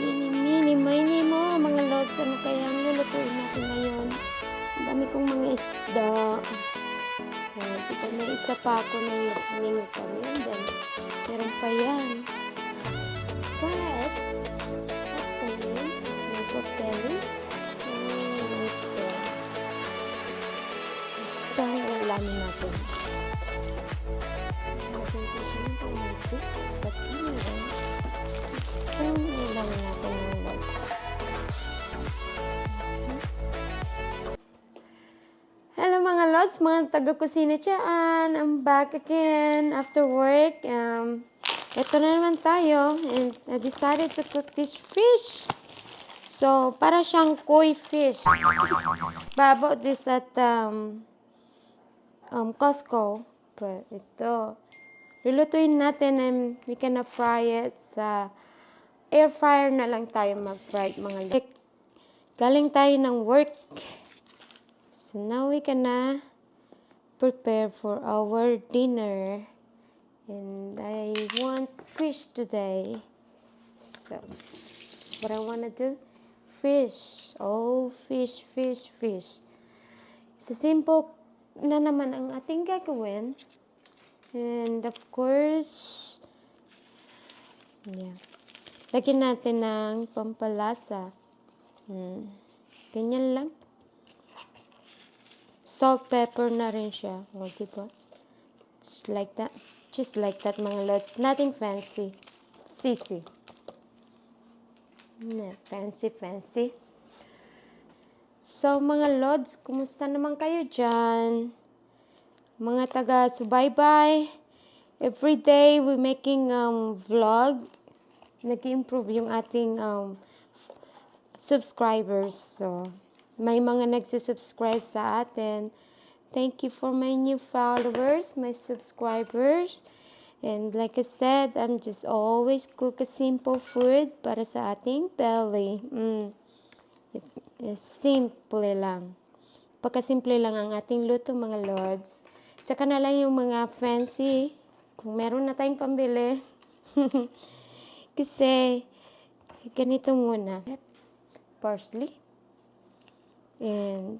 Mini, mini mo, mga lods. Ano kaya ang lulutuin natin ngayon? Ang dami kong mga isda. Dito may isa pa ako ng mingi kami. And then, meron pa yan. But, actually, may propelling. Ito. Ito ang ulamin natin. Natin ko siya ng pangisip. But anyway, ito ang ulamin natin ng lods. Hello mga lods, mga taga-kusina dyan. I'm back again after work. Ito na naman tayo. And I decided to cook this fish. So, para siyang koi fish. I bought this at Costco. But ito, lulutuin natin and we can fry it sa air fryer na lang tayo mag-fry mga lods. Galing tayo ng work. So now we can prepare for our dinner. And I want fish today. So that's what I want to do. Fish. Oh, fish, fish, fish. So simple na naman ang ating gagawin. And of course, yeah. Lagyan natin ng pampalasa. Ganyan lang. Salt, pepper na rin siya. O, diba? Just like that. Just like that, mga lods. Nothing fancy. Sisi. No, fancy, fancy. So, mga lods, kumusta naman kayo dyan? Mga taga-subaybay. Every day, we're making vlog. Nag-improve yung ating subscribers. So, may mga nagsusubscribe sa atin. Thank you for my new followers, my subscribers. And like I said, I'm just always cook a simple food para sa ating belly. Simple lang. Pagkasimple lang ang ating luto, mga lods. Tsaka na lang yung mga fancy, kung meron na tayong pambili. Kasi, ganito muna. Parsley. And,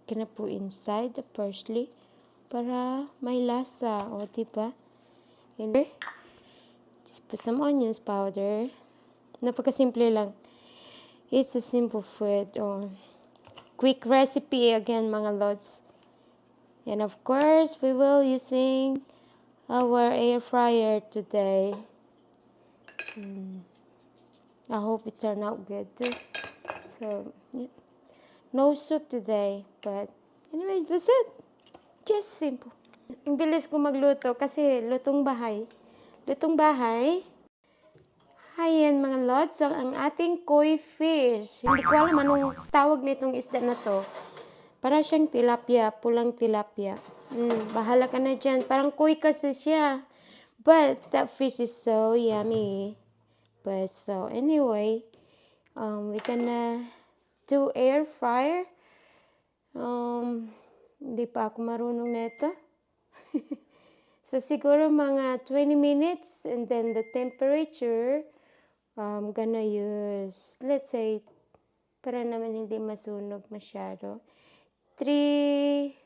gonna put inside the parsley para may lasa. O, diba? And, just put some onions powder. Napakasimple lang. It's a simple food. Quick recipe again, mga lods. And, of course, we will using our air fryer today. I hope it turned out good too. So, yeah. No soup today, but anyways, that's it. Just simple. Ang bilis ko magluto kasi lutong bahay. Lutong bahay. Ayan mga lods, so ang ating koi fish. Hindi ko alam anong tawag nitong isda na to. Para siyang tilapia, pulang tilapia. Bahala ka na dyan. Parang koi kasi siya. But that fish is so yummy. But so anyway, we can do air fryer. Hindi pa ako marunong nito. So, siguro mga 20 minutes. And then the temperature, I'm gonna use, let's say, para naman hindi masunog masyado. 330.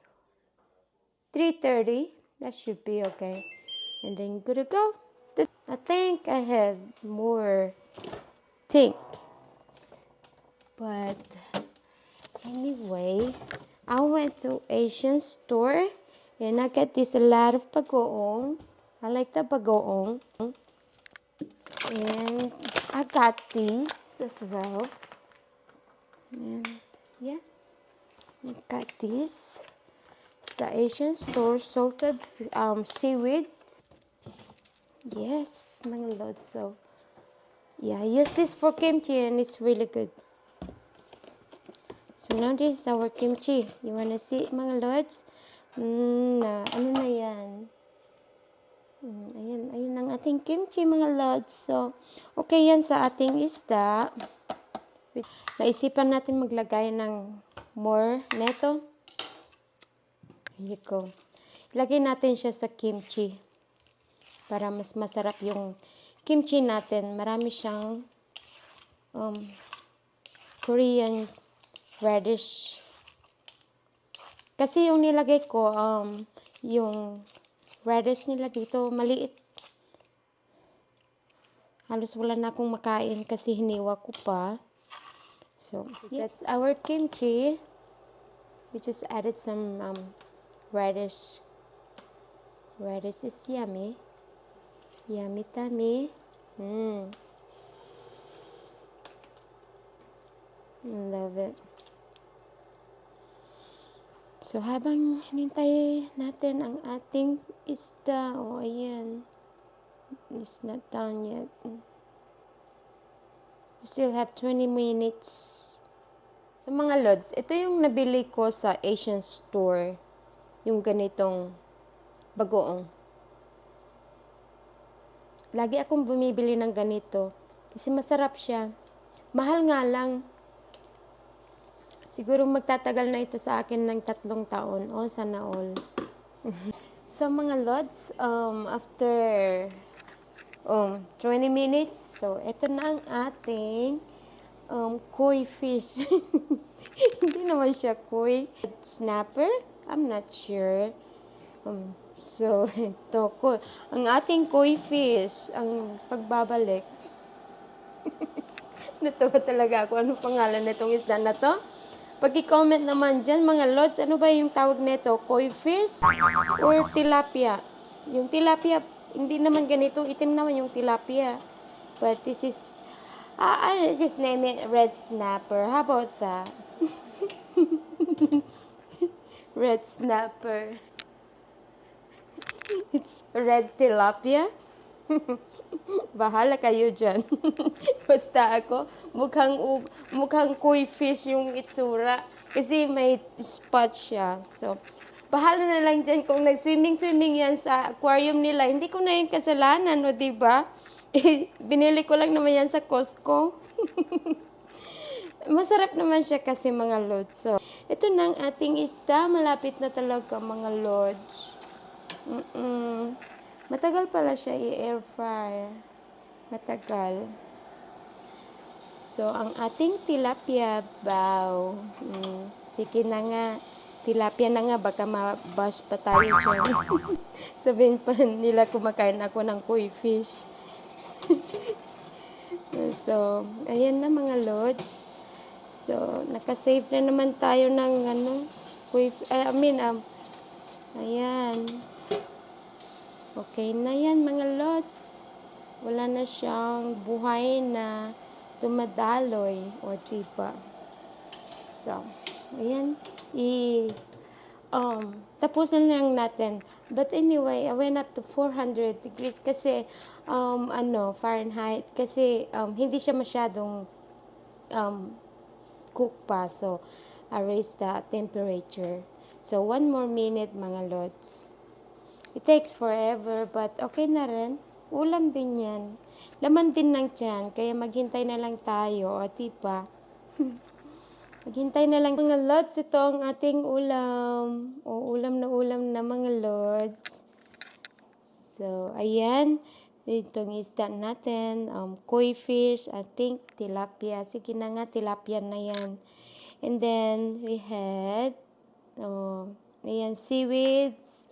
That should be okay. And then good to go. I think I have more think. But anyway, I went to Asian store and I got this a lot of bagoong. I like the bagoong. And I got these as well. And yeah, I got these. Sa Asian store, salted seaweed. Yes, mga lods. So, yeah, I use this for kimchi and it's really good. So now this is our kimchi. You wanna see, mga lods? Ano na yan? Ayun ang ating kimchi, mga lods. So, okay yan sa ating isda. Naisipan natin maglagay ng more neto. Here you go. Ilagay natin siya sa kimchi. Para mas masarap yung kimchi natin. Marami siyang Korean radish. Kasi yung nilagay ko, yung radish nilagay ito, maliit. Halos wala na akong makain kasi hiniwa ko pa. So, that's our kimchi. We just added some radish. Radish is yummy. Yummy tummy. I love it. So, habang hinintay natin ang ating isda, ayan. It's not done yet. We still have 20 minutes. So, mga lods, ito yung nabili ko sa Asian store. Yung ganitong bagoong. Lagi akong bumibili ng ganito. Kasi masarap siya. Mahal nga lang. Siguro magtatagal na ito sa akin ng 3 taon. Sana all. So, mga lods, after 20 minutes, so, ito na ang ating koi fish. Hindi naman siya koi. Snapper? I'm not sure. So, ito ko. Ang ating koi fish, ang pagbabalik. Natawa talaga ako. Ano pangalan nitong isda na to? Pag-i-comment naman dyan, mga lods, ano ba yung tawag nito? Koi fish or tilapia? Yung tilapia, hindi naman ganito. Itim naman yung tilapia. But this is, I just name it red snapper. How about that? Red snapper. It's red tilapia. Bahala kayo dyan. Basta ako, mukhang koi fish yung itsura. Kasi may spot siya. So, bahala na lang dyan kung nag-swimming yan sa aquarium nila. Hindi ko na yung kasalanan, o diba? Binili ko lang naman yan sa Costco. Masarap naman siya kasi mga lods. So, ito na ang ating isda. Malapit na talaga mga lods. Matagal pala siya i-air fry. Matagal. So, ang ating tilapia, baw. Sige na nga. Tilapia na nga, baka mabash pa tayo dyan. Sabihin pa nila kumakain ako ng koi fish. So, ayan na mga lods. So, nakasave na naman tayo ng koi, ayan. Okay na yan mga lods. Wala na siyang buhay na dumadaloy. O diba? So, ayan. Tapusin lang natin. But anyway, I went up to 400 degrees kasi, Fahrenheit. Kasi, hindi siya masyadong cook pa. So, I raised the temperature. So, 1 more minute mga lods. It takes forever, but okay na rin. Ulam din yan. Laman din ng tiyan, kaya maghintay na lang tayo, o diba? Maghintay na lang. Mga lods, ito ang ating ulam. Ulam na mga lods. So, ayan. Itong isda natin. Koi fish, I think tilapia. Sige na nga, tilapia na yan. And then, we had, ayan, seaweeds.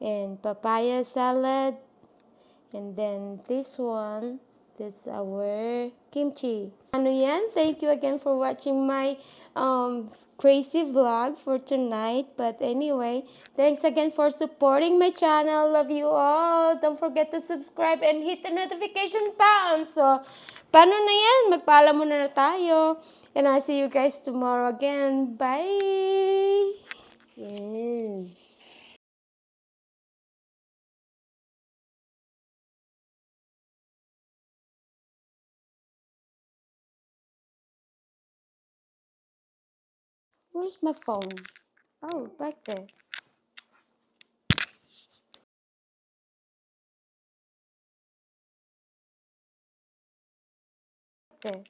And papaya salad, and then this one, that's our kimchi. Ano yan? Thank you again for watching my crazy vlog for tonight. But anyway, thanks again for supporting my channel. Love you all. Don't forget to subscribe and hit the notification bell. So, paano na yan? Magpaalam muna na tayo. And I'll see you guys tomorrow again. Bye! Yes. Where's my phone? Oh, back there. There.